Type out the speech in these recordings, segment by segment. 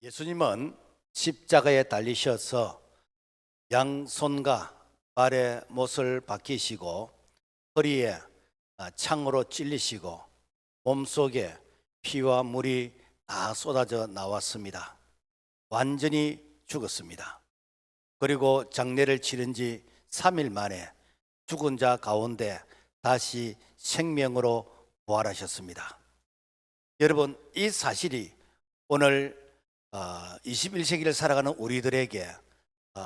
예수님은 십자가에 달리셔서 양손과 발에 못을 박히시고 허리에 창으로 찔리시고 몸속에 피와 물이 다 쏟아져 나왔습니다. 완전히 죽었습니다. 그리고 장례를 치른 지 3일 만에 죽은 자 가운데 다시 생명으로 부활하셨습니다. 여러분, 이 사실이 오늘 21세기를 살아가는 우리들에게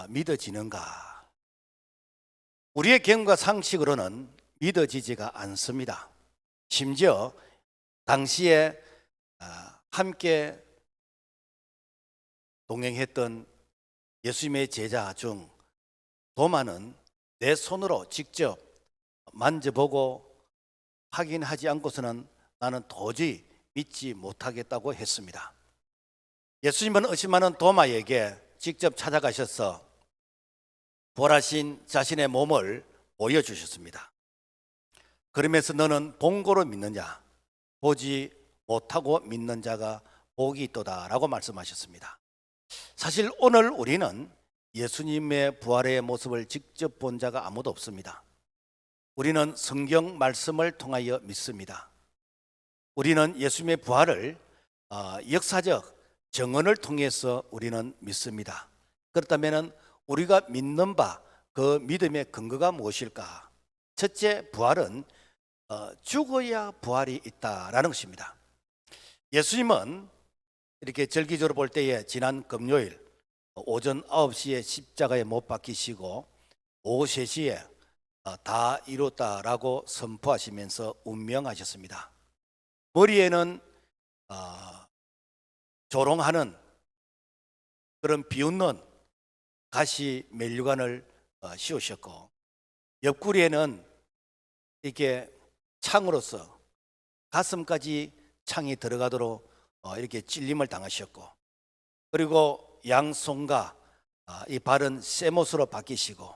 믿어지는가? 우리의 경험과 상식으로는 믿어지지가 않습니다. 심지어 당시에 함께 동행했던 예수님의 제자 중 도마는 내 손으로 직접 만져보고 확인하지 않고서는 나는 도저히 믿지 못하겠다고 했습니다. 예수님은 의심하는 도마에게 직접 찾아가셔서 부활하신 자신의 몸을 보여주셨습니다. 그러면서 너는 본 거로 믿느냐? 보지 못하고 믿는 자가 복이 있도다라고 말씀하셨습니다. 사실 오늘 우리는 예수님의 부활의 모습을 직접 본 자가 아무도 없습니다. 우리는 성경 말씀을 통하여 믿습니다. 우리는 예수님의 부활을 역사적 정언을 통해서 우리는 믿습니다. 그렇다면 우리가 믿는 바 그 믿음의 근거가 무엇일까? 첫째, 부활은 죽어야 부활이 있다라는 것입니다. 예수님은 이렇게 절기적으로 볼 때에 지난 금요일 오전 9시에 십자가에 못 박히시고 오후 3시에 다 이뤘다라고 선포하시면서 운명하셨습니다. 머리에는 조롱하는 그런 비웃는 가시 면류관을 씌우셨고 옆구리에는 이렇게 창으로서 가슴까지 창이 들어가도록 이렇게 찔림을 당하셨고, 그리고 양손과 이 발은 쇠못으로 박히시고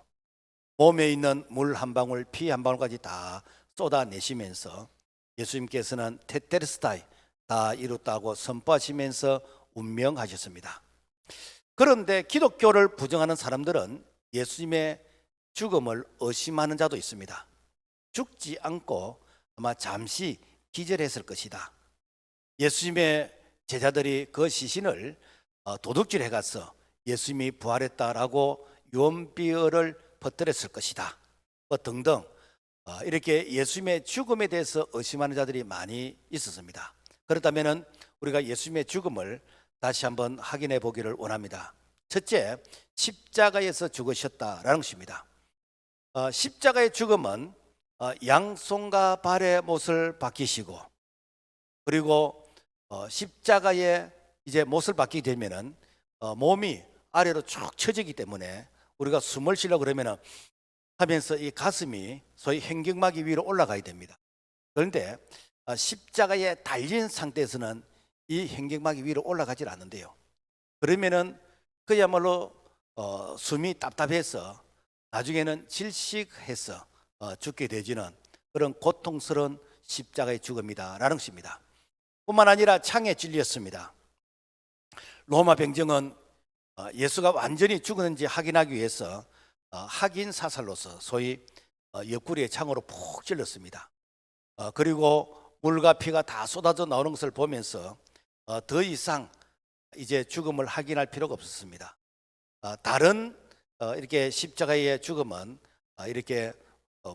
몸에 있는 물 한 방울, 피 한 방울까지 다 쏟아내시면서 예수님께서는 테텔스타이 다 이뤘다고 선포하시면서 운명하셨습니다. 그런데 기독교를 부정하는 사람들은 예수님의 죽음을 의심하는 자도 있습니다. 죽지 않고 아마 잠시 기절했을 것이다. 예수님의 제자들이 그 시신을 도둑질해 가서 예수님이 부활했다라고 유언비어를 퍼뜨렸을 것이다. 등등 이렇게 예수님의 죽음에 대해서 의심하는 자들이 많이 있었습니다. 그렇다면 우리가 예수님의 죽음을 다시 한번 확인해 보기를 원합니다. 첫째, 십자가에서 죽으셨다라는 것입니다. 십자가의 죽음은 양손과 발에 못을 박히시고, 그리고 십자가에 이제 못을 박히게 되면은 몸이 아래로 쭉 처지기 때문에 우리가 숨을 쉬려고 그러면은 하면서 이 가슴이 소위 횡격막이 위로 올라가야 됩니다. 그런데 십자가에 달린 상태에서는 이 횡격막이 위로 올라가질 않는데요. 그러면은 그야말로 숨이 답답해서 나중에는 질식해서 죽게 되지는 그런 고통스러운 십자가의 죽음이다라는 것입니다. 뿐만 아니라 창에 찔렸습니다. 로마 병정은 예수가 완전히 죽었는지 확인하기 위해서 확인 사살로서 소위 옆구리에 창으로 푹 찔렀습니다. 그리고 물과 피가 다 쏟아져 나오는 것을 보면서 더 이상 이제 죽음을 확인할 필요가 없었습니다. 다른 이렇게 십자가의 죽음은 이렇게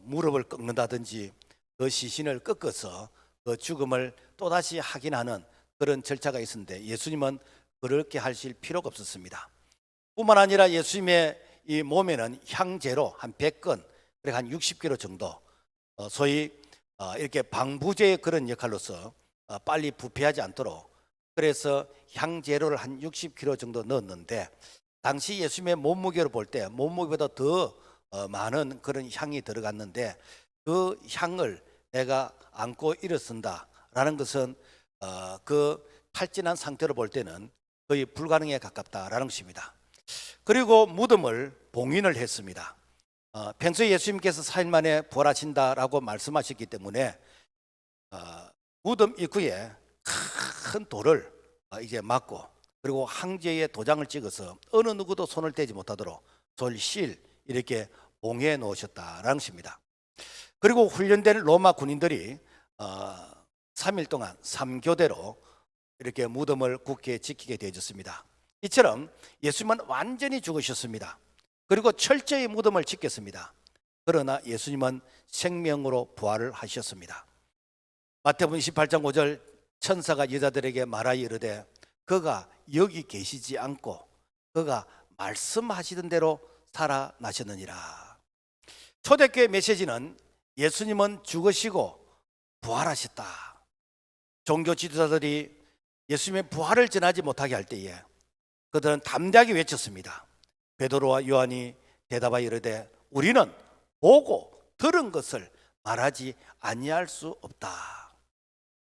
무릎을 꺾는다든지 그 시신을 꺾어서 그 죽음을 또다시 확인하는 그런 절차가 있었는데 예수님은 그렇게 하실 필요가 없었습니다. 뿐만 아니라 예수님의 이 몸에는 향제로 한 100건, 그리고 한 60kg 정도, 소위 이렇게 방부제의 그런 역할로서 빨리 부패하지 않도록, 그래서 향제로를 한 60kg 정도 넣었는데, 당시 예수님의 몸무게로 볼 때 몸무게보다 더 많은 그런 향이 들어갔는데, 그 향을 내가 안고 일어선다라는 것은 그 탈진한 상태로 볼 때는 거의 불가능에 가깝다라는 것입니다. 그리고 무덤을 봉인을 했습니다. 평소에 예수님께서 4일 만에 부활하신다라고 말씀하셨기 때문에 무덤 입구에 큰 돌을 이제 막고 그리고 항제에 도장을 찍어서 어느 누구도 손을 떼지 못하도록 졸실 이렇게 봉해 놓으셨다라는 것입니다. 그리고 훈련된 로마 군인들이 3일 동안 3교대로 이렇게 무덤을 굳게 지키게 되어졌습니다. 이처럼 예수님은 완전히 죽으셨습니다. 그리고 철저히 무덤을 지켰습니다. 그러나 예수님은 생명으로 부활을 하셨습니다. 마태복음 28장 5절 천사가 여자들에게 말하여 이르되 그가 여기 계시지 않고 그가 말씀하시던 대로 살아나셨느니라. 초대교회 메시지는 예수님은 죽으시고 부활하셨다. 종교 지도자들이 예수님의 부활을 전하지 못하게 할 때에 그들은 담대하게 외쳤습니다. 베드로와 요한이 대답하여 이르되 우리는 보고 들은 것을 말하지 아니할 수 없다.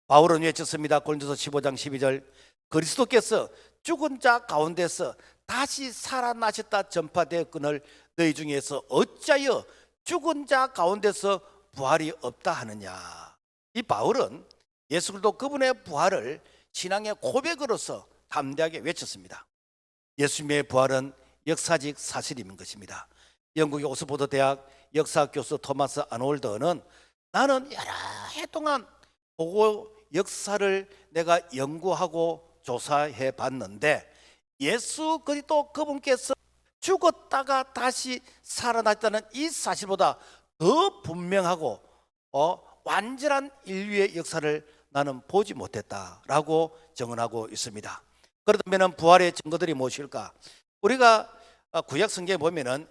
바울은 외쳤습니다. 고린도서 15장 12절 그리스도께서 죽은 자 가운데서 다시 살아나셨다 전파되었거늘 너희 중에서 어찌하여 죽은 자 가운데서 부활이 없다 하느냐. 이 바울은 예수 그리스도 그분의 부활을 신앙의 고백으로서 담대하게 외쳤습니다. 예수님의 부활은 역사적 사실인 것입니다. 영국의 옥스퍼드 대학 역사 교수 토마스 아놀드는 나는 여러 해 동안 보고 역사를 내가 연구하고 조사해 봤는데 예수 그리스도 그분께서 죽었다가 다시 살아났다는 이 사실보다 더 분명하고 완전한 인류의 역사를 나는 보지 못했다라고 증언하고 있습니다. 그렇다면 부활의 증거들이 무엇일까? 우리가 구약 성경에 보면은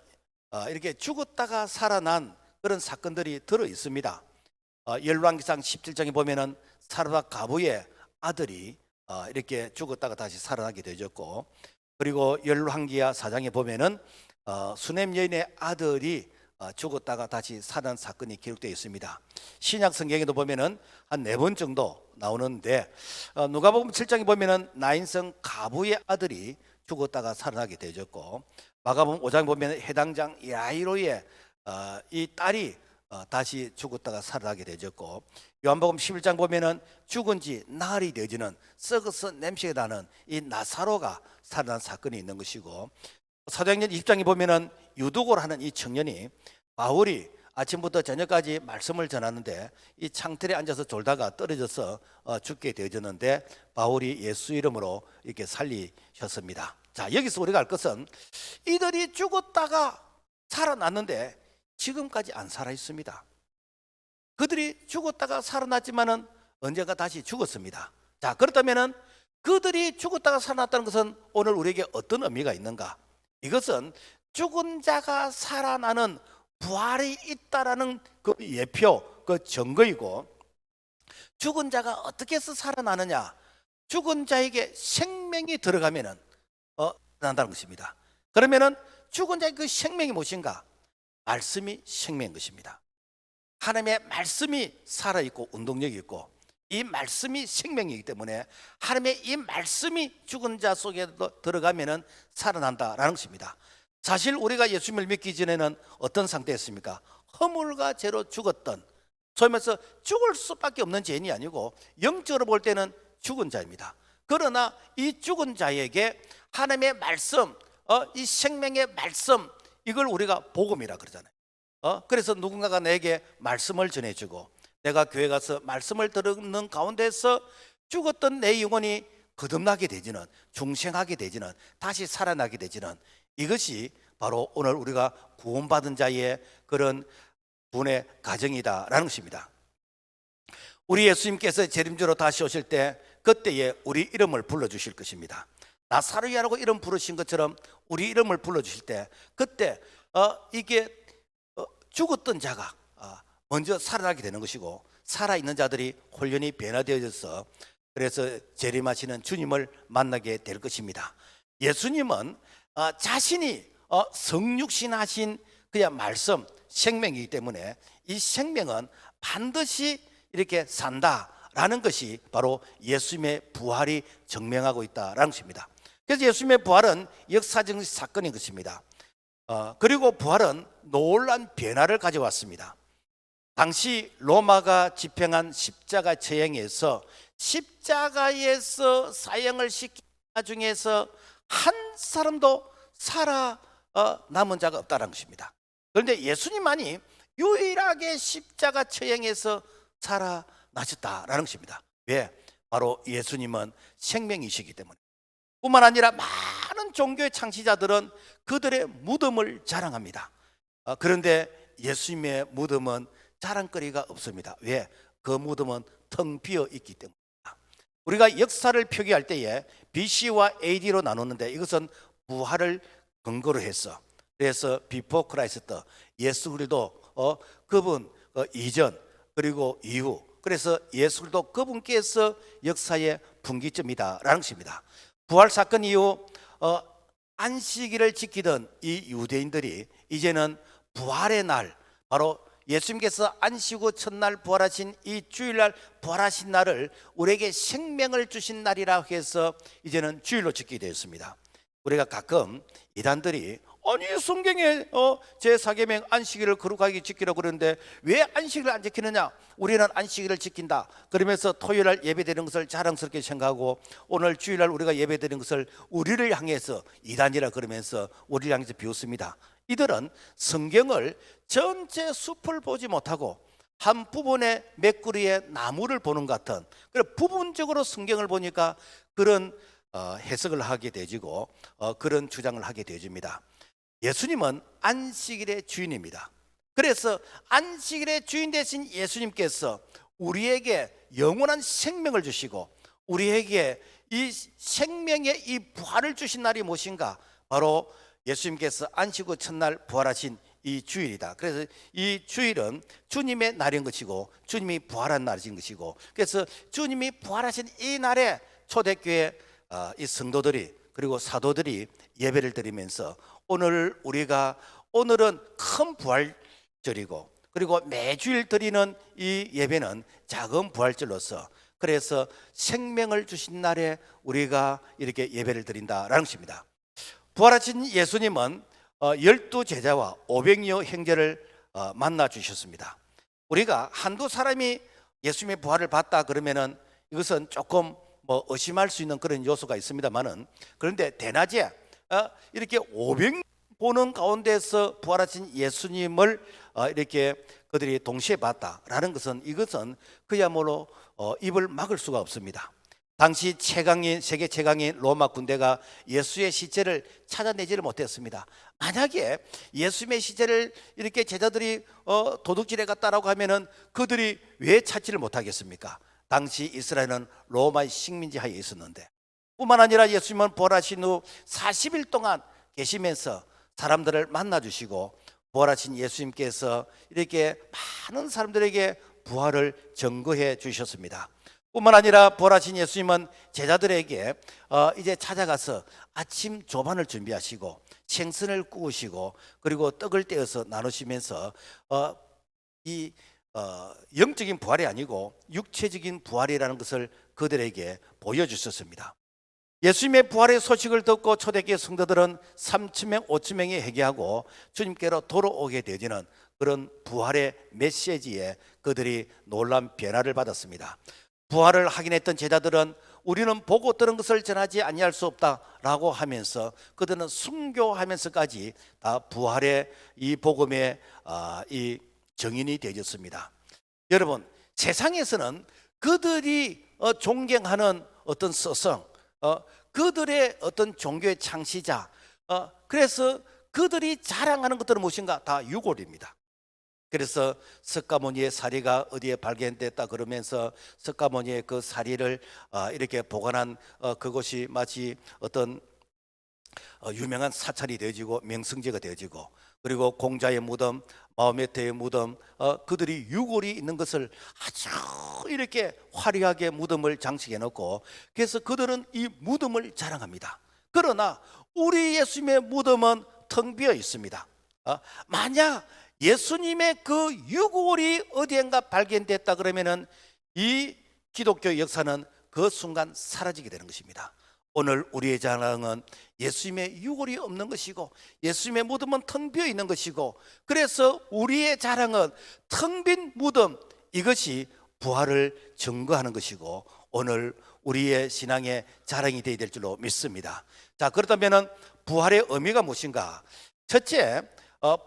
이렇게 죽었다가 살아난 그런 사건들이 들어 있습니다. 열왕기상 17장에 보면은 사르밧 가부의 아들이 이렇게 죽었다가 다시 살아나게 되었고, 그리고 열왕기하 4장에 보면은 수넴 여인의 아들이 죽었다가 다시 살아난 사건이 기록되어 있습니다. 신약 성경에도 보면은 한 4번 정도 나오는데 누가복음 7장에 보면은 나인성 가부의 아들이 죽었다가 살아나게 되었고, 마가복음 5장에 보면 해당장 야이로의 이 딸이 다시 죽었다가 살아나게 되었고, 요한복음 11장 보면은 죽은 지 나흘이 되어지는 썩어서 냄새가 나는 이 나사로가 살아난 사건이 있는 것이고, 사도행전 20장에 보면은 유두고를 하는 이 청년이 바울이 아침부터 저녁까지 말씀을 전하는데 이 창틀에 앉아서 졸다가 떨어져서 죽게 되어졌는데 바울이 예수 이름으로 이렇게 살리셨습니다. 자, 여기서 우리가 알 것은 이들이 죽었다가 살아났는데 지금까지 안 살아 있습니다. 그들이 죽었다가 살아났지만은 언젠가 다시 죽었습니다. 자, 그렇다면은 그들이 죽었다가 살아났다는 것은 오늘 우리에게 어떤 의미가 있는가? 이것은 죽은 자가 살아나는 부활이 있다라는 그 예표, 그 증거이고, 죽은 자가 어떻게 해서 살아나느냐? 죽은 자에게 생명이 들어가면은 살아난다는 것입니다. 그러면은 죽은 자의 그 생명이 무엇인가? 말씀이 생명인 것입니다. 하나님의 말씀이 살아있고 운동력이 있고 이 말씀이 생명이기 때문에 하나님의 이 말씀이 죽은 자 속에 들어가면은 살아난다라는 것입니다. 사실 우리가 예수님을 믿기 전에는 어떤 상태였습니까? 허물과 죄로 죽었던, 소위 말해서 죽을 수밖에 없는 죄인이 아니고 영적으로 볼 때는 죽은 자입니다. 그러나 이 죽은 자에게 하나님의 말씀, 이 생명의 말씀, 이걸 우리가 복음이라 그러잖아요. 그래서 누군가가 내게 말씀을 전해주고 내가 교회 가서 말씀을 듣는 가운데서 죽었던 내 영혼이 거듭나게 되지는, 중생하게 되지는, 다시 살아나게 되지는, 이것이 바로 오늘 우리가 구원받은 자의 그런 구원의 과정이다라는 것입니다. 우리 예수님께서 재림주로 다시 오실 때 그때에 우리 이름을 불러주실 것입니다. 나사로야라고 이름 부르신 것처럼 우리 이름을 불러주실 때 그때 이게 죽었던 자가 먼저 살아나게 되는 것이고 살아있는 자들이 혼련히 변화되어져서 그래서 재림하시는 주님을 만나게 될 것입니다. 예수님은 자신이 성육신하신 그의 말씀, 생명이기 때문에 이 생명은 반드시 이렇게 산다라는 것이 바로 예수님의 부활이 증명하고 있다라는 것입니다. 그래서 예수님의 부활은 역사적 사건인 것입니다. 그리고 부활은 놀라운 변화를 가져왔습니다. 당시 로마가 집행한 십자가 처형에서 십자가에서 사형을 시킨 중에서 한 사람도 남은 자가 없다는 것입니다. 그런데 예수님만이 유일하게 십자가 처형에서 살아나셨다라는 것입니다. 왜? 바로 예수님은 생명이시기 때문에. 뿐만 아니라 많은 종교의 창시자들은 그들의 무덤을 자랑합니다. 그런데 예수님의 무덤은 자랑거리가 없습니다. 왜? 그 무덤은 텅 비어 있기 때문입니다. 우리가 역사를 표기할 때에 BC와 AD로 나누는데 이것은 부활을 근거로 해서, 그래서 비포 크라이스트, 예수 그리스도 그분 이전 그리고 이후, 그래서 예수 그리스도 그분께서 역사의 분기점이다라는 것입니다. 부활 사건 이후 안식일을 지키던 이 유대인들이 이제는 부활의 날, 바로 예수님께서 안식 후 첫날 부활하신 이 주일날 부활하신 날을 우리에게 생명을 주신 날이라 해서 이제는 주일로 지키게 되었습니다. 우리가 가끔 이단들이 아니 성경에 제4계명 안식일을 거룩하게 지키라고 그러는데 왜 안식일을 안 지키느냐, 우리는 안식일을 지킨다 그러면서 토요일날 예배드리는 것을 자랑스럽게 생각하고 오늘 주일날 우리가 예배드리는 것을 우리를 향해서 이단이라 그러면서 우리를 향해서 비웃습니다. 이들은 성경을 전체 숲을 보지 못하고 한 부분의 메꾸리의 나무를 보는 것 같은, 부분적으로 성경을 보니까 그런 해석을 하게 되지고 그런 주장을 하게 되집니다. 예수님은 안식일의 주인입니다. 그래서 안식일의 주인 되신 예수님께서 우리에게 영원한 생명을 주시고 우리에게 이 생명의 이 부활을 주신 날이 무엇인가? 바로 예수님께서 안식 후 첫날 부활하신 이 주일이다. 그래서 이 주일은 주님의 날인 것이고 주님이 부활한 날인 것이고, 그래서 주님이 부활하신 이 날에 초대교회 이 성도들이 그리고 사도들이 예배를 드리면서 오늘은 큰 부활절이고, 그리고 매주일 드리는 이 예배는 작은 부활절로서, 그래서 생명을 주신 날에 우리가 이렇게 예배를 드린다라는 것입니다. 부활하신 예수님은 12제자와 500여 형제를 만나 주셨습니다. 우리가 한두 사람이 예수님의 부활을 봤다 그러면은 이것은 조금 의심할 수 있는 그런 요소가 있습니다만은, 그런데 대낮에 이렇게 500 보는 가운데서 부활하신 예수님을 이렇게 그들이 동시에 봤다라는 것은, 이것은 그야말로 입을 막을 수가 없습니다. 당시 세계 최강인 로마 군대가 예수의 시체를 찾아내지를 못했습니다. 만약에 예수님의 시체를 이렇게 제자들이 도둑질해 갔다라고 하면은 그들이 왜 찾지를 못하겠습니까? 당시 이스라엘은 로마의 식민지 하에 있었는데, 뿐만 아니라 예수님은 부활하신 후 40일 동안 계시면서 사람들을 만나주시고, 부활하신 예수님께서 이렇게 많은 사람들에게 부활을 증거해 주셨습니다. 뿐만 아니라 부활하신 예수님은 제자들에게 이제 찾아가서 아침 조반을 준비하시고 생선을 구우시고 그리고 떡을 떼어서 나누시면서 이 영적인 부활이 아니고 육체적인 부활이라는 것을 그들에게 보여주셨습니다. 예수님의 부활의 소식을 듣고 초대교회 성도들은 3,000명, 5,000명이 회개하고 주님께로 돌아오게 되어지는 그런 부활의 메시지에 그들이 놀라운 변화를 받았습니다. 부활을 확인했던 제자들은 우리는 보고 들은 것을 전하지 아니할 수 없다라고 하면서 그들은 순교하면서까지 다 부활의 이 복음의 이 정인이 되어졌습니다. 여러분, 세상에서는 그들이 존경하는 어떤 스승, 그들의 어떤 종교의 창시자, 그래서 그들이 자랑하는 것들은 무엇인가? 다 유골입니다. 그래서 석가모니의 사리가 어디에 발견됐다 그러면서 석가모니의 그 사리를 이렇게 보관한 그것이 마치 어떤 유명한 사찰이 되어지고 명성지가 되어지고, 그리고 공자의 무덤, 마호메트의 무덤, 그들이 유골이 있는 것을 아주 이렇게 화려하게 무덤을 장식해 놓고, 그래서 그들은 이 무덤을 자랑합니다. 그러나 우리 예수님의 무덤은 텅 비어 있습니다. 만약 예수님의 그 유골이 어디엔가 발견됐다 그러면은 이 기독교 역사는 그 순간 사라지게 되는 것입니다. 오늘 우리의 자랑은 예수님의 유골이 없는 것이고 예수님의 무덤은 텅 비어 있는 것이고, 그래서 우리의 자랑은 텅 빈 무덤, 이것이 부활을 증거하는 것이고, 오늘 우리의 신앙의 자랑이 되어야 될 줄로 믿습니다. 자, 그렇다면 부활의 의미가 무엇인가? 첫째,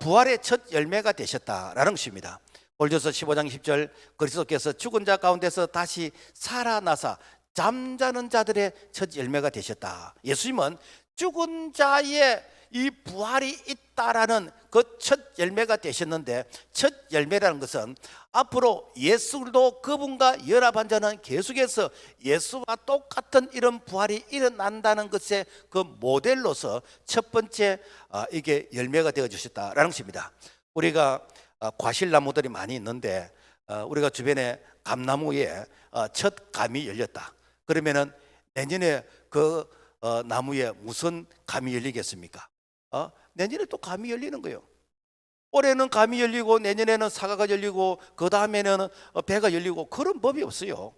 부활의 첫 열매가 되셨다라는 것입니다. 골로새 15장 10절, 그리스도께서 죽은 자 가운데서 다시 살아나사 잠자는 자들의 첫 열매가 되셨다. 예수님은 죽은 자의 이 부활이 있다라는 그 첫 열매가 되셨는데, 첫 열매라는 것은 앞으로 예수도 그분과 연합한 자는 계속해서 예수와 똑같은 이런 부활이 일어난다는 것의 그 모델로서 첫 번째 이게 열매가 되어 주셨다라는 것입니다. 우리가 과실나무들이 많이 있는데, 우리가 주변에 감나무에 첫 감이 열렸다 그러면은 내년에 그 나무에 무슨 감이 열리겠습니까? 내년에 또 감이 열리는 거예요. 올해는 감이 열리고 내년에는 사과가 열리고 그 다음에는 배가 열리고, 그런 법이 없어요.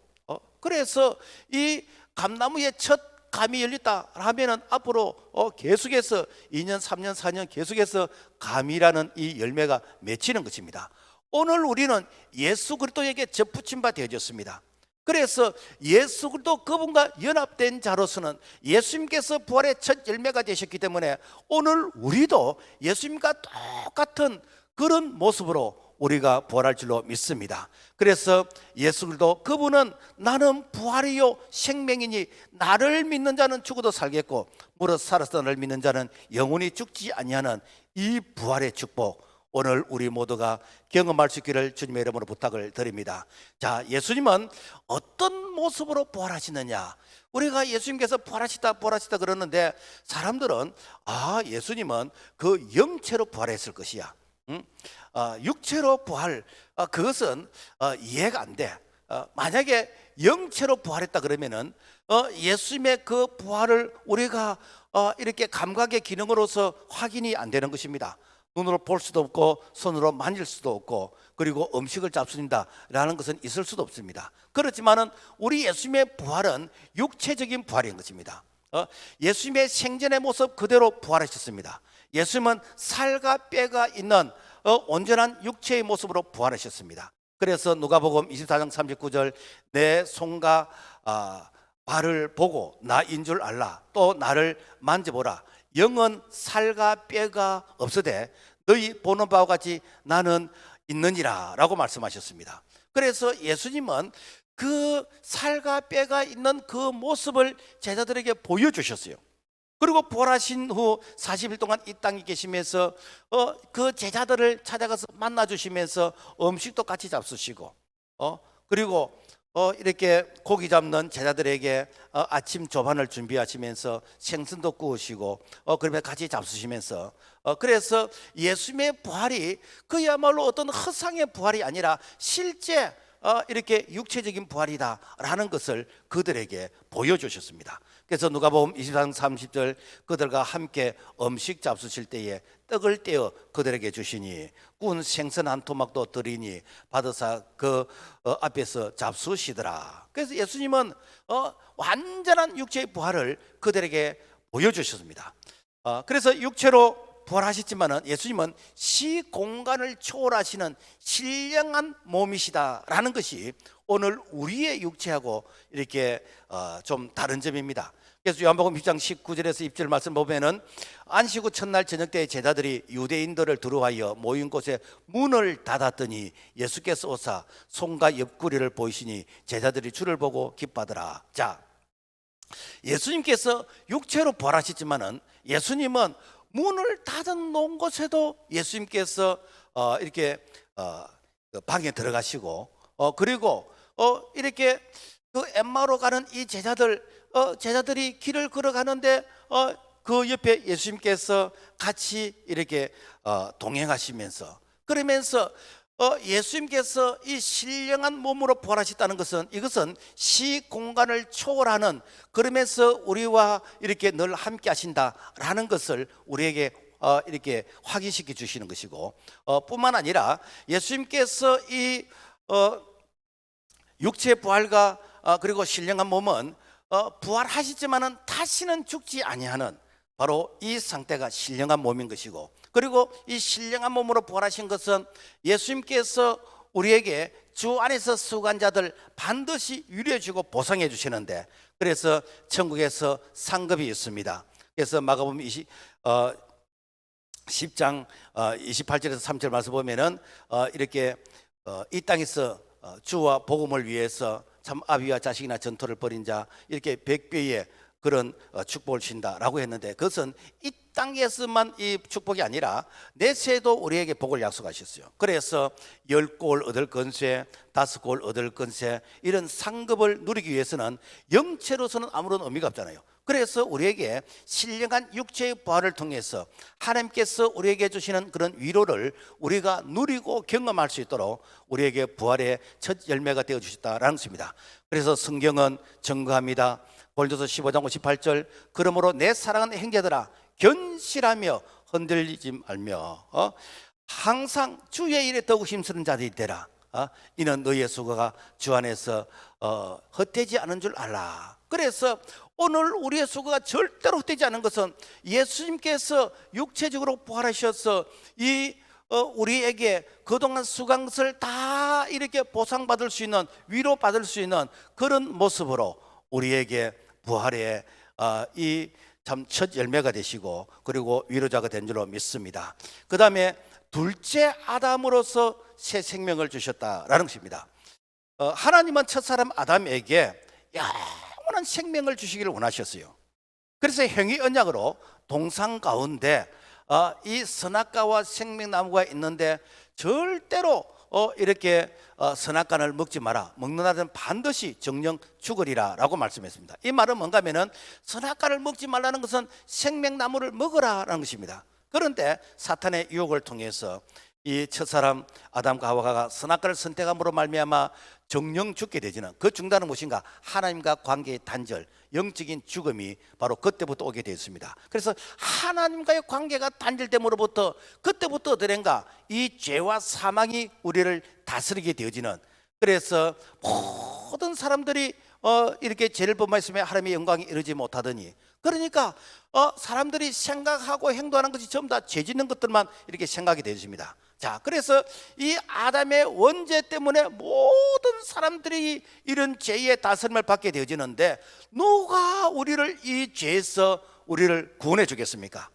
그래서 이 감나무에 첫 감이 열렸다 하면은 앞으로 계속해서 2년 3년 4년 계속해서 감이라는 이 열매가 맺히는 것입니다. 오늘 우리는 예수 그리스도에게 접붙임 바 되어졌습니다. 그래서 예수 그리스도 그분과 연합된 자로서는 예수님께서 부활의 첫 열매가 되셨기 때문에 오늘 우리도 예수님과 똑같은 그런 모습으로 우리가 부활할 줄로 믿습니다. 그래서 예수 그리스도 그분은 나는 부활이요 생명이니 나를 믿는 자는 죽어도 살겠고 무릇 살아서 나를 믿는 자는 영원히 죽지 아니하는 이 부활의 축복, 오늘 우리 모두가 경험할 수 있기를 주님의 이름으로 부탁을 드립니다. 자, 예수님은 어떤 모습으로 부활하시느냐? 우리가 예수님께서 부활하시다 그러는데 사람들은 예수님은 그 영체로 부활했을 것이야. 육체로 부활, 그것은 이해가 안 돼. 만약에 영체로 부활했다 그러면은 예수님의 그 부활을 우리가 이렇게 감각의 기능으로서 확인이 안 되는 것입니다. 눈으로 볼 수도 없고 손으로 만질 수도 없고 그리고 음식을 잡수는다라는 것은 있을 수도 없습니다. 그렇지만은 우리 예수님의 부활은 육체적인 부활인 것입니다. 예수님의 생전의 모습 그대로 부활하셨습니다. 예수님은 살과 뼈가 있는 온전한 육체의 모습으로 부활하셨습니다. 그래서 누가복음 24장 39절, 내 손과 발을 보고 나인 줄 알라, 또 나를 만져보라, 영은 살과 뼈가 없으되 너희 보는 바와 같이 나는 있느니라 라고 말씀하셨습니다. 그래서 예수님은 그 살과 뼈가 있는 그 모습을 제자들에게 보여주셨어요. 그리고 부활하신 후 40일 동안 이 땅에 계시면서 그 제자들을 찾아가서 만나주시면서 음식도 같이 잡수시고 그리고 이렇게 고기 잡는 제자들에게 아침 조반을 준비하시면서 생선도 구우시고 그러면 같이 잡수시면서 그래서 예수님의 부활이 그야말로 어떤 허상의 부활이 아니라 실제 이렇게 육체적인 부활이다라는 것을 그들에게 보여주셨습니다. 그래서 누가복음 24장 30절, 그들과 함께 음식 잡수실 때에 떡을 떼어 그들에게 주시니 구운 생선 한 토막도 드리니 받으사 그 앞에서 잡수시더라. 그래서 예수님은 완전한 육체의 부활을 그들에게 보여주셨습니다. 그래서 육체로 부활하셨지만은 예수님은 시공간을 초월하시는 신령한 몸이시다라는 것이 오늘 우리의 육체하고 이렇게 좀 다른 점입니다. 그래서 요한복음 10장 19절에서 20절 말씀 보면은 안식 후 첫날 저녁 때 제자들이 유대인들을 두루하여 모인 곳에 문을 닫았더니 예수께서 오사 손과 옆구리를 보이시니 제자들이 주를 보고 기뻐하더라. 자, 예수님께서 육체로 부활하셨지만은 예수님은 문을 닫아 놓은 곳에도 예수님께서 이렇게 방에 들어가시고 그리고 이렇게 그 엠마오로 가는 이 제자들이 길을 걸어가는데 그 옆에 예수님께서 같이 이렇게 동행하시면서 그러면서 예수님께서 이 신령한 몸으로 부활하셨다는 것은 이것은 시공간을 초월하는, 그러면서 우리와 이렇게 늘 함께 하신다라는 것을 우리에게 이렇게 확인시켜 주시는 것이고 뿐만 아니라 예수님께서 이 육체의 부활과 그리고 신령한 몸은 부활하시지만은 다시는 죽지 아니하는 바로 이 상태가 신령한 몸인 것이고, 그리고 이 신령한 몸으로 부활하신 것은 예수님께서 우리에게 주 안에서 수고한 자들 반드시 위로해 주고 보상해 주시는데 그래서 천국에서 상급이 있습니다. 그래서 마가복음 10장 28절에서 3절 말씀 보면은 이렇게 이 땅에서 주와 복음을 위해서 참 아비와 자식이나 전토를 벌인 자 이렇게 100배의 그런 축복을 주신다라고 했는데, 그것은 이 땅에서만 이 축복이 아니라 내세도 우리에게 복을 약속하셨어요. 그래서 10골 얻을 건세, 5골 얻을 건세, 이런 상급을 누리기 위해서는 영체로서는 아무런 의미가 없잖아요. 그래서 우리에게 신령한 육체의 부활을 통해서 하나님께서 우리에게 주시는 그런 위로를 우리가 누리고 경험할 수 있도록 우리에게 부활의 첫 열매가 되어 주셨다라는 것입니다. 그래서 성경은 증거합니다. 고린도서 15장 58절, 그러므로 내 사랑하는 형제들아 견실하며 흔들리지 말며 항상 주의 일에 더욱 힘쓰는 자들이 되라. 이는 너희의 수고가 주 안에서 헛되지 않은 줄 알라. 그래서 오늘 우리의 수고가 절대로 헛되지 않은 것은 예수님께서 육체적으로 부활하셔서 우리에게 그동안 수고한 것을 다 이렇게 보상받을 수 있는, 위로받을 수 있는 그런 모습으로 우리에게 부활의 이 참 첫 열매가 되시고 그리고 위로자가 된 줄로 믿습니다. 그 다음에 둘째 아담으로서 새 생명을 주셨다라는 것입니다. 하나님은 첫사람 아담에게 영원한 생명을 주시기를 원하셨어요. 그래서 행위 언약으로 동산 가운데 이 선악과와 생명나무가 있는데 절대로 이렇게 선악과를 먹지 마라, 먹는 날은 반드시 정령 죽으리라 라고 말씀했습니다. 이 말은 뭔가 하면은 선악과를 먹지 말라는 것은 생명나무를 먹으라라는 것입니다. 그런데 사탄의 유혹을 통해서 이 첫사람 아담과 하와가 선악과를 선택함으로 말미암아 정령 죽게 되지는, 그 중단은 무엇인가? 하나님과 관계의 단절, 영적인 죽음이 바로 그때부터 오게 되었습니다. 그래서 하나님과의 관계가 단절됨으로부터 그때부터 어떠한가? 이 죄와 사망이 우리를 다스리게 되어지는, 그래서 모든 사람들이 이렇게 죄를 범하였으면 하나님의 영광이 이루지 못하더니, 그러니까 사람들이 생각하고 행동하는 것이 전부 다 죄 짓는 것들만 이렇게 생각이 되어집니다. 자, 그래서 이 아담의 원죄 때문에 모든 사람들이 이런 죄의 다스림을 받게 되어지는데, 누가 우리를 이 죄에서 우리를 구원해 주겠습니까?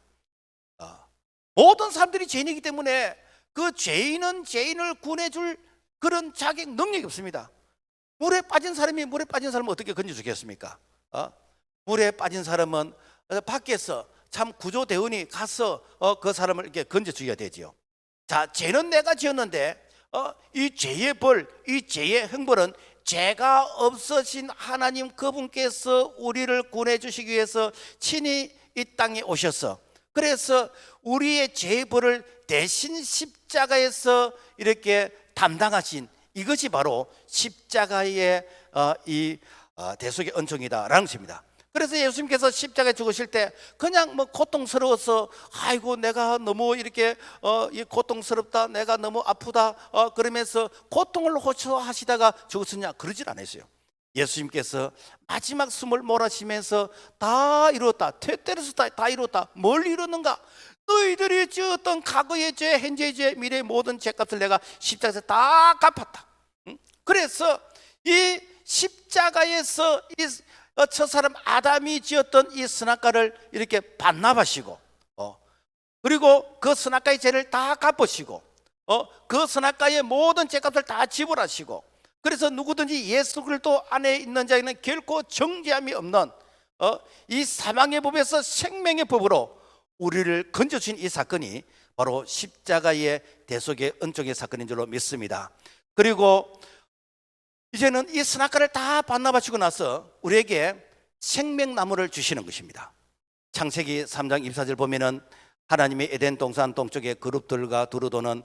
모든 사람들이 죄인이기 때문에 그 죄인은 죄인을 구원해 줄 그런 자격, 능력이 없습니다. 물에 빠진 사람을 어떻게 건져 주겠습니까? 물에 빠진 사람은 밖에서 참 구조대원이 가서 그 사람을 이렇게 건져 주어야 되지요. 자, 죄는 내가 지었는데 이 죄의 벌, 이 죄의 형벌은 죄가 없으신 하나님 그분께서 우리를 구원해 주시기 위해서 친히 이 땅에 오셔서, 그래서 우리의 죄의 벌을 대신 십자가에서 이렇게 담당하신, 이것이 바로 십자가의 이 대속의 은총이다라는 것입니다. 그래서 예수님께서 십자가에 죽으실 때 그냥 고통스러워서 아이고 내가 너무 이렇게 고통스럽다, 내가 너무 아프다 그러면서 고통을 호소하시다가 죽었느냐, 그러질 않았어요. 예수님께서 마지막 숨을 몰아쉬면서 다 이루었다, 테테르스 다 이루었다. 뭘 이루었는가? 너희들이 지었던 과거의 죄, 현재의 죄, 미래의 모든 죄값을 내가 십자가에서 다 갚았다. 그래서 이 십자가에서 이 첫사람 아담이 지었던 이 선악과를 이렇게 반납하시고 그리고 그 선악과의 죄를 다 갚으시고 그 선악과의 모든 죄값을 다 지불하시고, 그래서 누구든지 예수 그리스도 안에 있는 자에는 결코 정죄함이 없는 이 사망의 법에서 생명의 법으로 우리를 건져주신 이 사건이 바로 십자가의 대속의 은총의 사건인 줄로 믿습니다. 그리고 이제는 이 선악과를 다 반납하시고 나서 우리에게 생명나무를 주시는 것입니다. 창세기 3장 24절 보면은 하나님이 에덴 동산 동쪽에 그룹들과 두루도는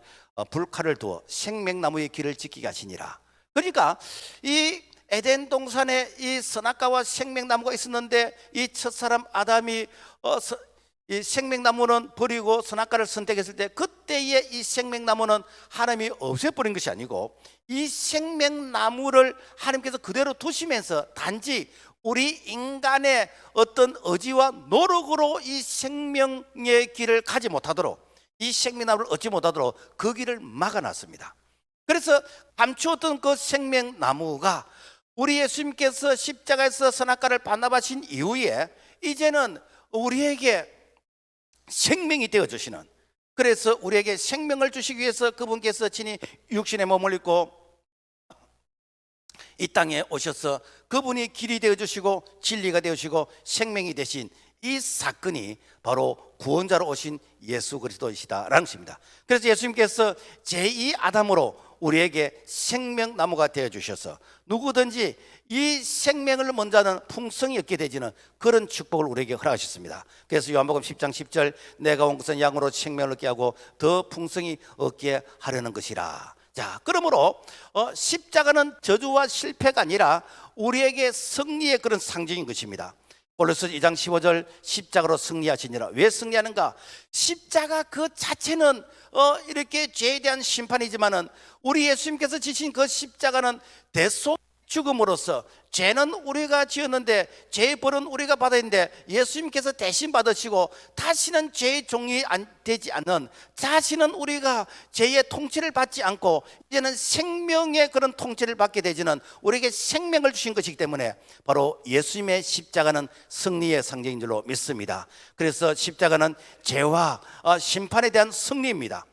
불칼을 두어 생명나무의 길을 지키게 하시니라. 그러니까 이 에덴 동산에 이 선악과와 생명나무가 있었는데 이 첫사람 아담이 이 생명나무는 버리고 선악과를 선택했을 때, 그때의 이 생명나무는 하나님이 없애버린 것이 아니고 이 생명나무를 하나님께서 그대로 두시면서 단지 우리 인간의 어떤 의지와 노력으로 이 생명의 길을 가지 못하도록, 이 생명나무를 얻지 못하도록 그 길을 막아놨습니다. 그래서 감추었던 그 생명나무가 우리 예수님께서 십자가에서 선악과를 반납하신 이후에 이제는 우리에게 생명이 되어주시는, 그래서 우리에게 생명을 주시기 위해서 그분께서 친히 육신의 몸을 입고 이 땅에 오셔서 그분이 길이 되어주시고 진리가 되어주시고 생명이 되신 이 사건이 바로 구원자로 오신 예수 그리스도이시다라는 것입니다. 그래서 예수님께서 제2 아담으로 우리에게 생명나무가 되어주셔서 누구든지 이 생명을 먼저 하는 풍성이 얻게 되지는 그런 축복을 우리에게 허락하셨습니다. 그래서 요한복음 10장 10절 내가 온 것은 양으로 생명을 얻게 하고 더 풍성히 얻게 하려는 것이라. 자, 그러므로 십자가는 저주와 실패가 아니라 우리에게 승리의 그런 상징인 것입니다. 골로새 2장 15절 십자가로 승리하시니라. 왜 승리하는가? 십자가 그 자체는 이렇게 죄에 대한 심판이지만은 우리 예수님께서 지신 그 십자가는 대속 죽음으로써 죄는 우리가 지었는데 죄의 벌은 우리가 받아야 하는데 예수님께서 대신 받으시고 다시는 죄의 종이 되지 않는, 다시는 우리가 죄의 통치를 받지 않고 이제는 생명의 그런 통치를 받게 되지는 우리에게 생명을 주신 것이기 때문에 바로 예수님의 십자가는 승리의 상징인 줄로 믿습니다. 그래서 십자가는 죄와 심판에 대한 승리입니다.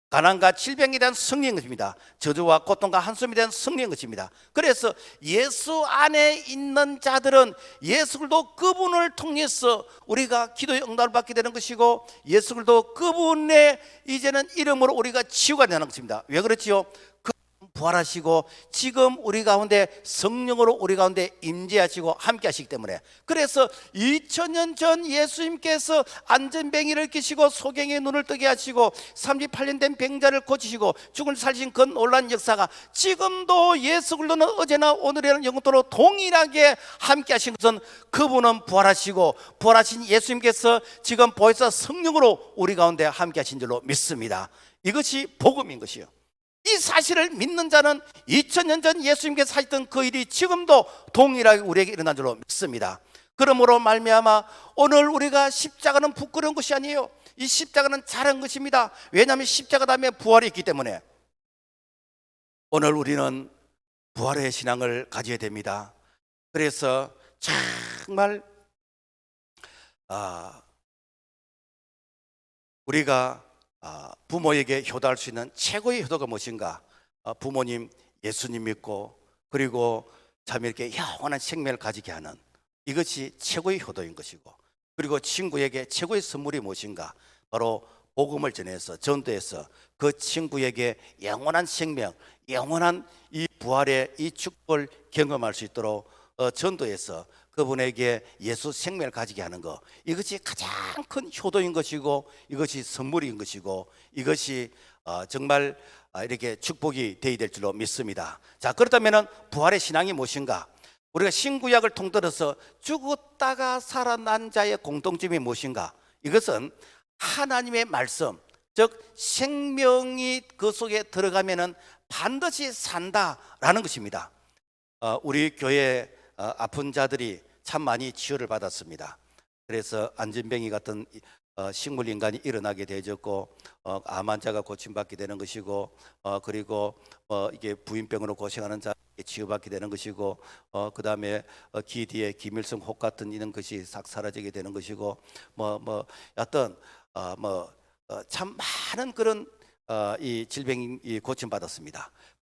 가난과 질병에 대한 승리인 것입니다. 저주와 고통과 한숨에 대한 승리인 것입니다. 그래서 예수 안에 있는 자들은 예수 그리스도 그분을 통해서 우리가 기도의 응답을 받게 되는 것이고 예수 그리스도 그분의 이제는 이름으로 우리가 치유가 되는 것입니다. 왜 그렇지요? 부활하시고 지금 우리 가운데 성령으로 우리 가운데 임재하시고 함께 하시기 때문에, 그래서 2000년 전 예수님께서 안전뱅이를 끼시고 소경의 눈을 뜨게 하시고 38년 된 병자를 고치시고 죽은 살신 그 놀라운 역사가 지금도 예수 그리스도는 어제나 오늘이나 영원토록 동일하게 함께 하신 것은 그분은 부활하시고 부활하신 예수님께서 지금 보혜사 성령으로 우리 가운데 함께 하신 줄로 믿습니다. 이것이 복음인 것이요, 이 사실을 믿는 자는 2000년 전 예수님께서 하셨던 그 일이 지금도 동일하게 우리에게 일어난 줄로 믿습니다. 그러므로 말미암아 오늘 우리가 십자가는 부끄러운 것이 아니에요. 이 십자가는 잘한 것입니다. 왜냐하면 십자가 다음에 부활이 있기 때문에 오늘 우리는 부활의 신앙을 가져야 됩니다. 그래서 정말 우리가 부모에게 효도할 수 있는 최고의 효도가 무엇인가? 부모님, 예수님 믿고 그리고 자녀에게 영원한 생명을 가지게 하는, 이것이 최고의 효도인 것이고, 그리고 친구에게 최고의 선물이 무엇인가? 바로 복음을 전해서 전도해서 그 친구에게 영원한 생명, 영원한 이 부활의 이 축복을 경험할 수 있도록 전도해서 그분에게 예수 생명을 가지게 하는 것, 이것이 가장 큰 효도인 것이고 이것이 선물인 것이고 이것이 정말 이렇게 축복이 되어야 될 줄로 믿습니다. 자, 그렇다면 부활의 신앙이 무엇인가? 우리가 신구약을 통틀어서 죽었다가 살아난 자의 공통점이 무엇인가? 이것은 하나님의 말씀, 즉 생명이 그 속에 들어가면은 반드시 산다라는 것입니다. 우리 교회 아픈 자들이 참 많이 치유를 받았습니다. 그래서 안진뱅이 같은 식물 인간이 일어나게 되어졌고 암 환자가 고침받게 되는 것이고 그리고 이게 부인병으로 고생하는 자 치유받게 되는 것이고 그 다음에 기디에 기밀성 혹 같은 이런 것이 싹 사라지게 되는 것이고 어떤 참 많은 그런 이 질병이 고침받았습니다.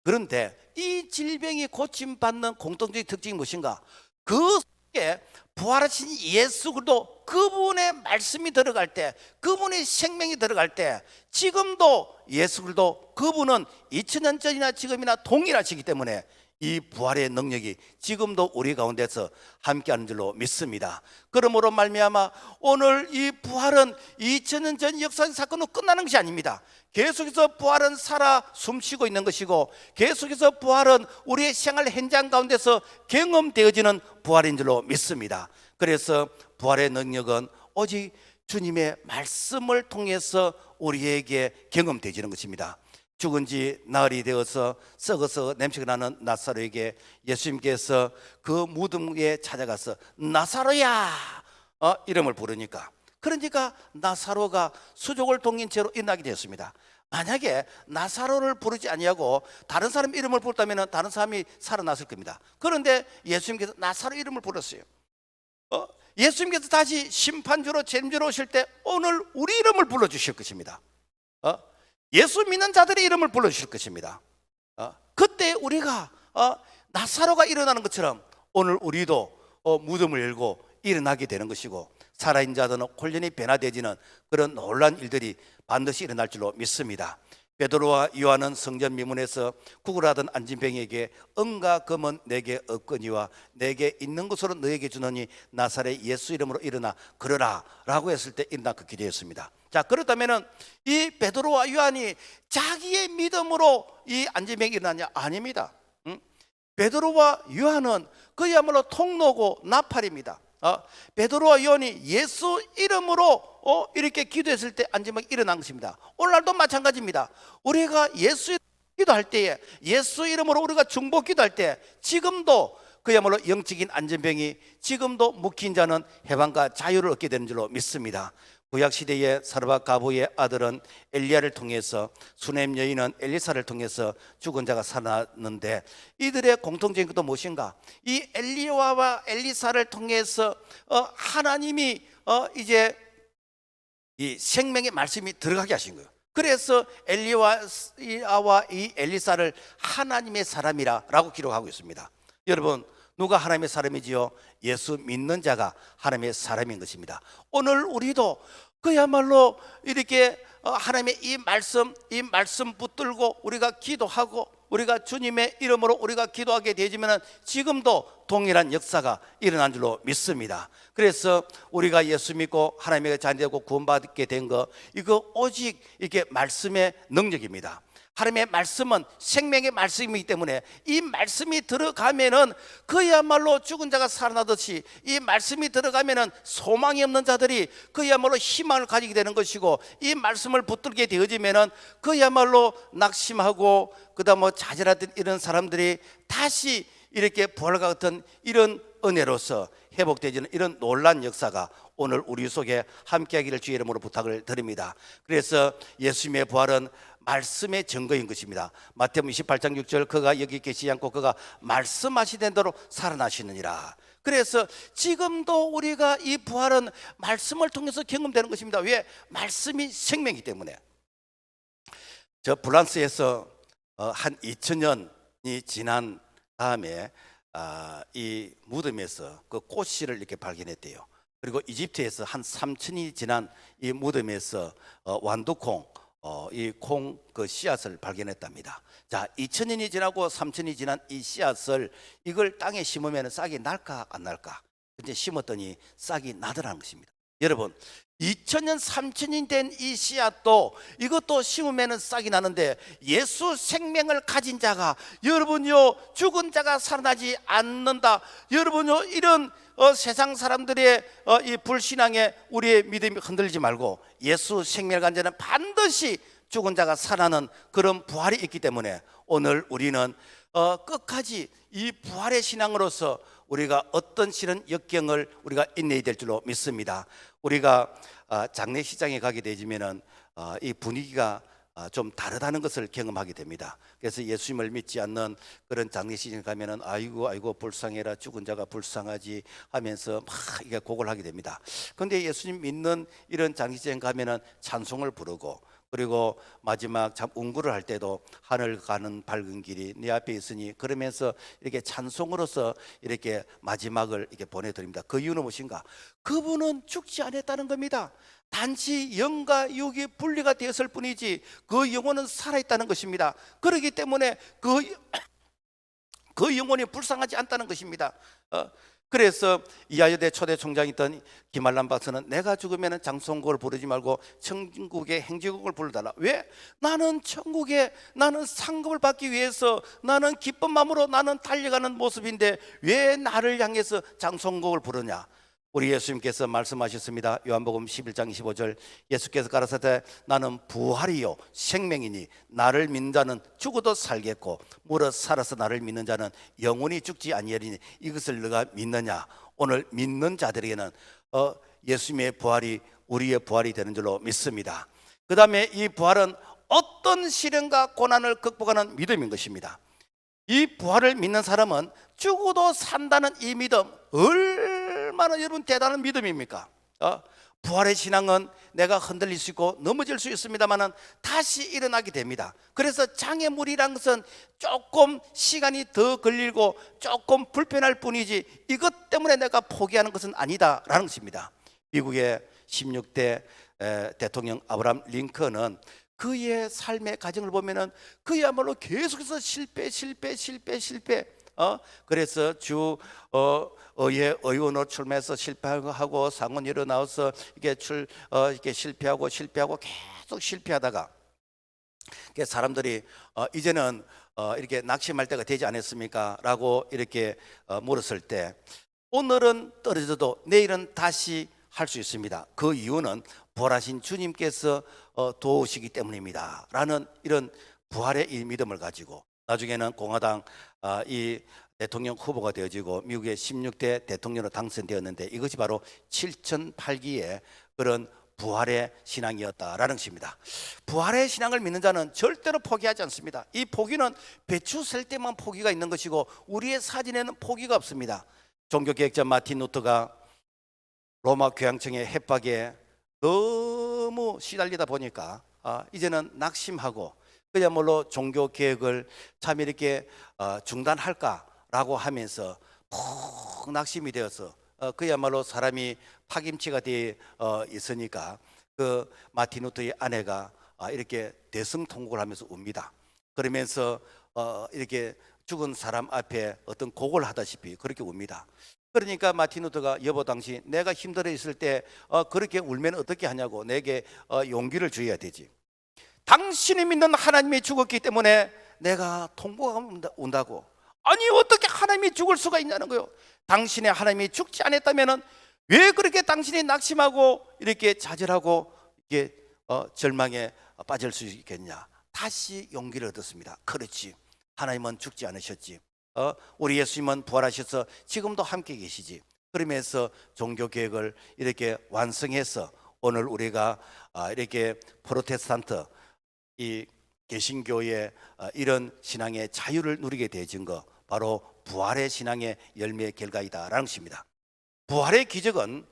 그런데 이 질병이 고침받는 공통적인 특징이 무엇인가? 그 속에 부활하신 예수 그리스도 그분의 말씀이 들어갈 때, 그분의 생명이 들어갈 때 지금도 예수 그리스도 그분은 2000년 전이나 지금이나 동일하시기 때문에 이 부활의 능력이 지금도 우리 가운데서 함께하는 줄로 믿습니다. 그러므로 말미암아 오늘 이 부활은 2000년 전 역사적 사건으로 끝나는 것이 아닙니다. 계속해서 부활은 살아 숨쉬고 있는 것이고 계속해서 부활은 우리의 생활 현장 가운데서 경험되어지는 부활인 줄로 믿습니다. 그래서 부활의 능력은 오직 주님의 말씀을 통해서 우리에게 경험되어지는 것입니다. 죽은 지 나흘이 되어서 썩어서 냄새가 나는 나사로에게 예수님께서 그 무덤에 찾아가서 나사로야 이름을 부르니까, 그러니까 나사로가 수족을 동인 채로 일어나게 되었습니다. 만약에 나사로를 부르지 아니하고 다른 사람 이름을 부르다면 다른 사람이 살아났을 겁니다. 그런데 예수님께서 나사로 이름을 불렀어요. 예수님께서 다시 심판주로 책임지러 오실 때 오늘 우리 이름을 불러주실 것입니다. 예수 믿는 자들의 이름을 불러주실 것입니다. 그때 우리가 나사로가 일어나는 것처럼 오늘 우리도 무덤을 열고 일어나게 되는 것이고, 살아있는 자들은 혼련히 변화되지는 그런 놀라운 일들이 반드시 일어날 줄로 믿습니다. 베드로와 요한은 성전 미문에서 구걸하던 안진뱅이에게 은과 금은 내게 없거니와 내게 있는 것으로 너에게 주노니 나사렛 예수 이름으로 일어나 걸으라 라고 했을 때 일어나 걷게 되었습니다. 자, 그렇다면 이 베드로와 요한이 자기의 믿음으로 이 안진뱅이 일어나냐? 아닙니다. 베드로와 요한은 그야말로 통로고 나팔입니다. 베드로와 요한이 예수 이름으로 이렇게 기도했을 때 안진뱅이 일어난 것입니다. 오늘날도 마찬가지입니다. 우리가 예수 기도할 때에, 예수 이름으로 우리가 중보 기도할 때 지금도 그야말로 영적인 안전병이, 지금도 묶인 자는 해방과 자유를 얻게 되는 줄로 믿습니다. 구약시대의 사르밧 가부의 아들은 엘리야를 통해서, 수넴 여인은 엘리사를 통해서 죽은 자가 살아났는데, 이들의 공통적인 것도 무엇인가? 이 엘리야와 엘리사를 통해서 하나님이 이제 이 생명의 말씀이 들어가게 하신 거예요. 그래서 엘리야와 이 엘리사를 하나님의 사람이라고 기록하고 있습니다. 여러분, 누가 하나님의 사람이지요? 예수 믿는 자가 하나님의 사람인 것입니다. 오늘 우리도 그야말로 이렇게 하나님의 이 말씀 붙들고 우리가 기도하고 우리가 주님의 이름으로 우리가 기도하게 되지면 지금도 동일한 역사가 일어난 줄로 믿습니다. 그래서 우리가 예수 믿고 하나님의 자녀되고 구원받게 된 거, 이거 오직 이게 말씀의 능력입니다. 하나님의 말씀은 생명의 말씀이기 때문에 이 말씀이 들어가면은 그야말로 죽은 자가 살아나듯이, 이 말씀이 들어가면은 소망이 없는 자들이 그야말로 희망을 가지게 되는 것이고, 이 말씀을 붙들게 되어지면은 그야말로 낙심하고 그다음 좌절하던 이런 사람들이 다시 이렇게 부활과 같은 이런 은혜로서 회복되지는 이런 놀라운 역사가 오늘 우리 속에 함께하기를 주의 이름으로 부탁을 드립니다. 그래서 예수님의 부활은 말씀의 증거인 것입니다. 마태복음 28장 6절, 그가 여기 계시지 않고 그가 말씀하시던 대로 살아나시느니라. 그래서 지금도 우리가 이 부활은 말씀을 통해서 경험되는 것입니다. 왜? 말씀이 생명이기 때문에. 저 프랑스에서 한 2000년이 지난 다음에 이 무덤에서 그 꽃씨를 이렇게 발견했대요. 그리고 이집트에서 한 3000년이 지난 이 무덤에서 완두콩, 이 콩 그 씨앗을 발견했답니다. 자, 2000년이 지나고 3000년이 지난 이 씨앗을 이걸 땅에 심으면 싹이 날까 안 날까? 근데 심었더니 싹이 나더라는 것입니다. 여러분, 2000년 3000년 된 이 씨앗도 이것도 심으면 싹이 나는데, 예수 생명을 가진 자가, 여러분요, 죽은 자가 살아나지 않는다. 여러분요, 이런 세상 사람들의 이 불신앙에 우리의 믿음이 흔들리지 말고, 예수 생명을 가진 자는 반드시 죽은 자가 살아나는 그런 부활이 있기 때문에 오늘 우리는 끝까지 이 부활의 신앙으로서 우리가 어떤 싫은 역경을 우리가 인내해야 될 줄로 믿습니다. 우리가 장례식장에 가게 되지면은 이 분위기가 좀 다르다는 것을 경험하게 됩니다. 그래서 예수님을 믿지 않는 그런 장례식장에 가면은 아이고 불쌍해라, 죽은 자가 불쌍하지 하면서 막 이게 곡을 하게 됩니다. 그런데 예수님 믿는 이런 장례식장에 가면은 찬송을 부르고, 그리고 마지막 참 운구를 할 때도 하늘 가는 밝은 길이 네 앞에 있으니, 그러면서 이렇게 찬송으로서 이렇게 마지막을 이렇게 보내드립니다. 그 이유는 무엇인가? 그분은 죽지 않았다는 겁니다. 단지 영과 육이 분리가 되었을 뿐이지 그 영혼은 살아있다는 것입니다. 그렇기 때문에 그 영혼이 불쌍하지 않다는 것입니다. 그래서 이하여대 초대 총장이던 김한란 박사는 내가 죽으면 장송곡을 부르지 말고 천국의 행진곡을 부르달라. 왜? 나는 천국에, 나는 상급을 받기 위해서 나는 기쁜 마음으로 나는 달려가는 모습인데 왜 나를 향해서 장송곡을 부르냐? 우리 예수님께서 말씀하셨습니다. 요한복음 11장 25절, 예수께서 가라사대 나는 부활이요 생명이니 나를 믿는 자는 죽어도 살겠고 물어 살아서 나를 믿는 자는 영원히 죽지 아니하리니 이것을 너가 믿느냐? 오늘 믿는 자들에게는 예수님의 부활이 우리의 부활이 되는 줄로 믿습니다. 그 다음에 이 부활은 어떤 시련과 고난을 극복하는 믿음인 것입니다. 이 부활을 믿는 사람은 죽어도 산다는 이 믿음, 얼마나 여러분 대단한 믿음입니까? 부활의 신앙은 내가 흔들릴 수 있고 넘어질 수 있습니다만 다시 일어나게 됩니다. 그래서 장애물이란 것은 조금 시간이 더 걸리고 조금 불편할 뿐이지 이것 때문에 내가 포기하는 것은 아니다라는 것입니다. 미국의 16대 대통령 아브라함 링컨은 그의 삶의 과정을 보면은 그야말로 계속해서 실패. 그래서 의회 의원으로 출마해서 실패하고 상원 일어나서 이게 실패하고 계속 실패하다가 사람들이 이제는 이렇게 낙심할 때가 되지 않았습니까? 라고 이렇게 물었을 때 오늘은 떨어져도 내일은 다시 할 수 있습니다. 그 이유는 부활하신 주님께서 도우시기 때문입니다. 라는 이런 부활의 이 믿음을 가지고 나중에는 공화당 이 대통령 후보가 되어지고 미국의 16대 대통령으로 당선되었는데 이것이 바로 7008기의 그런 부활의 신앙이었다라는 것입니다. 부활의 신앙을 믿는 자는 절대로 포기하지 않습니다. 이 포기는 배추 셀 때만 포기가 있는 것이고 우리의 사진에는 포기가 없습니다. 종교개혁자 마틴 루터가 로마 교황청의 협박에 너무 시달리다 보니까 이제는 낙심하고 그야말로 종교개혁을 참 이렇게 중단할까라고 하면서 푹 낙심이 되어서 그야말로 사람이 파김치가 되어 있으니까 그 마틴 루터의 아내가 이렇게 대성통곡을 하면서 웁니다. 그러면서 이렇게 죽은 사람 앞에 어떤 곡을 하다시피 그렇게 웁니다. 그러니까 마틴 루터가 여보 당신 내가 힘들어 있을 때 그렇게 울면 어떻게 하냐고 내게 용기를 주어야 되지. 당신이 믿는 하나님이 죽었기 때문에 내가 통곡하면 온다고. 아니 어떻게 하나님이 죽을 수가 있냐는 거요. 당신의 하나님이 죽지 않았다면 왜 그렇게 당신이 낙심하고 이렇게 좌절하고 이게 절망에 빠질 수 있겠냐. 다시 용기를 얻었습니다. 그렇지, 하나님은 죽지 않으셨지. 우리 예수님은 부활하셔서 지금도 함께 계시지. 그러면서 종교개혁을 이렇게 완성해서 오늘 우리가 이렇게 프로테스탄트 이 개신교의 이런 신앙의 자유를 누리게 되어진 거 바로 부활의 신앙의 열매의 결과이다라는 것입니다. 부활의 기적은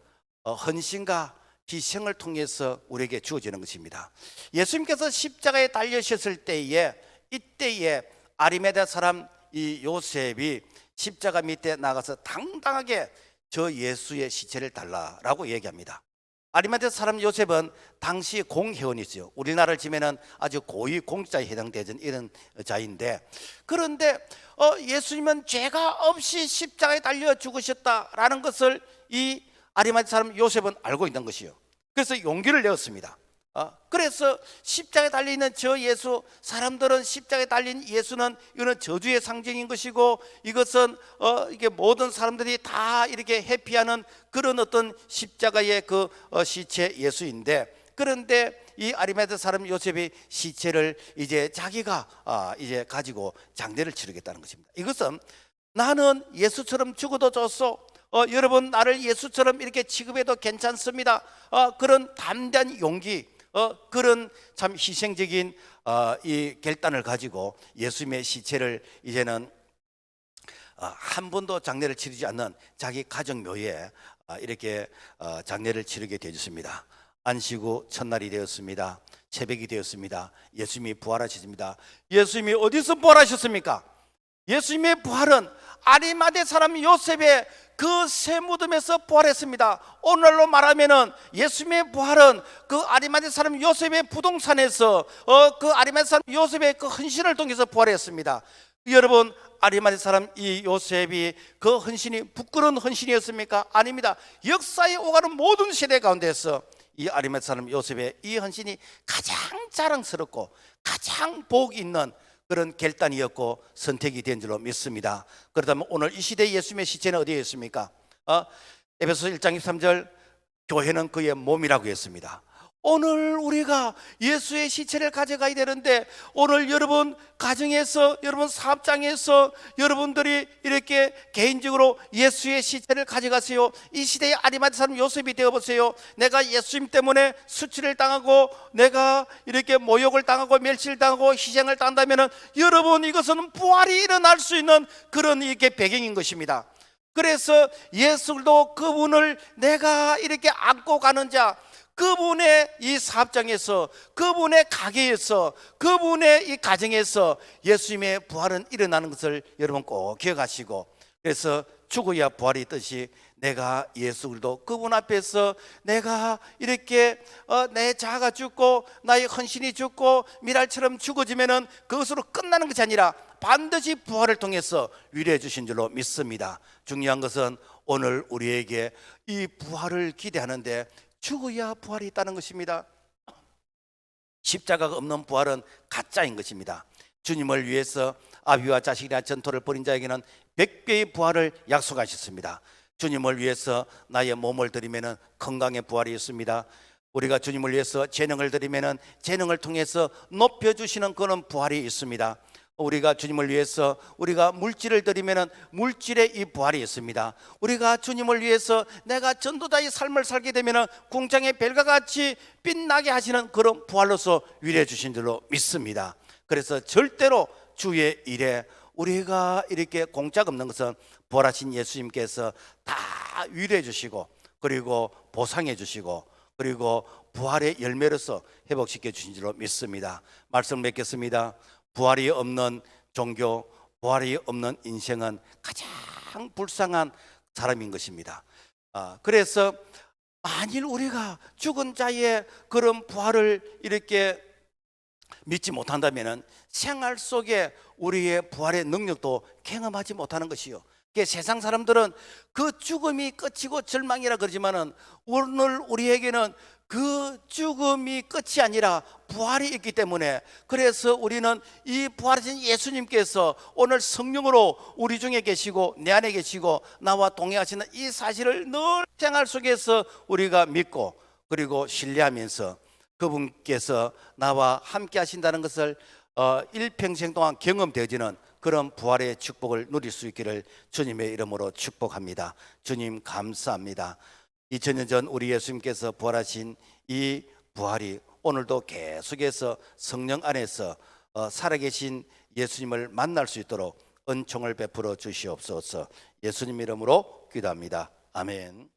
헌신과 희생을 통해서 우리에게 주어지는 것입니다. 예수님께서 십자가에 달리셨을 때에 이때에 아리마대 사람 이 요셉이 십자가 밑에 나가서 당당하게 저 예수의 시체를 달라라고 얘기합니다. 아리마대 사람 요셉은 당시 공회원이죠. 우리나라를 치면은 아주 고위 공직자에 해당되는 이런 자인데, 그런데 예수님은 죄가 없이 십자가에 달려 죽으셨다라는 것을 이 아리마대 사람 요셉은 알고 있는 것이요. 그래서 용기를 내었습니다. 그래서 십자가에 달려있는 저 예수, 사람들은 십자가에 달린 예수는 이거는 저주의 상징인 것이고 이것은 이게 모든 사람들이 다 이렇게 회피하는 그런 어떤 십자가의 그 시체 예수인데, 그런데 이 아리마대 사람 요셉이 시체를 이제 자기가 이제 가지고 장례를 치르겠다는 것입니다. 이것은 나는 예수처럼 죽어도 좋소, 여러분 나를 예수처럼 이렇게 취급해도 괜찮습니다, 그런 담대한 용기, 그런 참 희생적인 이 결단을 가지고 예수님의 시체를 이제는 한 번도 장례를 치르지 않는 자기 가정 묘에 이렇게 장례를 치르게 되었습니다. 안식 후 첫날이 되었습니다. 새벽이 되었습니다. 예수님이 부활하셨습니다. 예수님이 어디서 부활하셨습니까? 예수님의 부활은 아리마대 사람 요셉의 그 새 무덤에서 부활했습니다. 오늘날로 말하면은 예수님의 부활은 그 아리마대 사람 요셉의 부동산에서 그 아리마대 사람 요셉의 그 헌신을 통해서 부활했습니다. 여러분, 아리마대 사람 이 요셉이 그 헌신이 부끄러운 헌신이었습니까? 아닙니다. 역사에 오가는 모든 세대 가운데서 이 아리마대 사람 요셉의 이 헌신이 가장 자랑스럽고 가장 복 있는 그런 결단이었고 선택이 된 줄로 믿습니다. 그렇다면 오늘 이 시대의 예수님의 시체는 어디에 있습니까? 에베소 1장 23절 교회는 그의 몸이라고 했습니다. 오늘 우리가 예수의 시체를 가져가야 되는데, 오늘 여러분 가정에서, 여러분 사업장에서 여러분들이 이렇게 개인적으로 예수의 시체를 가져가세요. 이 시대의 아리마대 요셉이 되어보세요. 내가 예수님 때문에 수치를 당하고, 내가 이렇게 모욕을 당하고 멸시를 당하고 희생을 당한다면, 여러분 이것은 부활이 일어날 수 있는 그런 이게 배경인 것입니다. 그래서 예수도 그분을 내가 이렇게 안고 가는 자, 그분의 이 사업장에서, 그분의 가게에서, 그분의 이 가정에서 예수님의 부활은 일어나는 것을 여러분 꼭 기억하시고, 그래서 죽어야 부활이 있듯이 내가 예수 그리스도 그분 앞에서 내가 이렇게 내 자아가 죽고 나의 헌신이 죽고 미랄처럼 죽어지면은 그것으로 끝나는 것이 아니라 반드시 부활을 통해서 위로해 주신 줄로 믿습니다. 중요한 것은 오늘 우리에게 이 부활을 기대하는데 죽어야 부활이 있다는 것입니다. 십자가가 없는 부활은 가짜인 것입니다. 주님을 위해서 아비와 자식이나 전토를 벌인 자에게는 100배의 부활을 약속하셨습니다. 주님을 위해서 나의 몸을 드리면 건강의 부활이 있습니다. 우리가 주님을 위해서 재능을 드리면 재능을 통해서 높여주시는 그런 부활이 있습니다. 우리가 주님을 위해서 우리가 물질을 드리면 물질의 이 부활이 있습니다. 우리가 주님을 위해서 내가 전도자의 삶을 살게 되면 궁창의 별과 같이 빛나게 하시는 그런 부활로서 위로해 주신 줄로 믿습니다. 그래서 절대로 주의 일에 우리가 이렇게 공짜가 없는 것은 부활하신 예수님께서 다 위로해 주시고, 그리고 보상해 주시고, 그리고 부활의 열매로서 회복시켜 주신 줄로 믿습니다. 말씀 맺겠습니다. 부활이 없는 종교, 부활이 없는 인생은 가장 불쌍한 사람인 것입니다. 그래서 만일 우리가 죽은 자의 그런 부활을 이렇게 믿지 못한다면 생활 속에 우리의 부활의 능력도 경험하지 못하는 것이요. 세상 사람들은 그 죽음이 끝이고 절망이라 그러지만은 오늘 우리에게는 그 죽음이 끝이 아니라 부활이 있기 때문에, 그래서 우리는 이 부활하신 예수님께서 오늘 성령으로 우리 중에 계시고 내 안에 계시고 나와 동행하시는 이 사실을 늘 생활 속에서 우리가 믿고, 그리고 신뢰하면서 그분께서 나와 함께 하신다는 것을 일평생 동안 경험되어지는 그런 부활의 축복을 누릴 수 있기를 주님의 이름으로 축복합니다. 주님 감사합니다. 2000년 전 우리 예수님께서 부활하신 이 부활이 오늘도 계속해서 성령 안에서 살아계신 예수님을 만날 수 있도록 은총을 베풀어 주시옵소서. 예수님 이름으로 기도합니다. 아멘.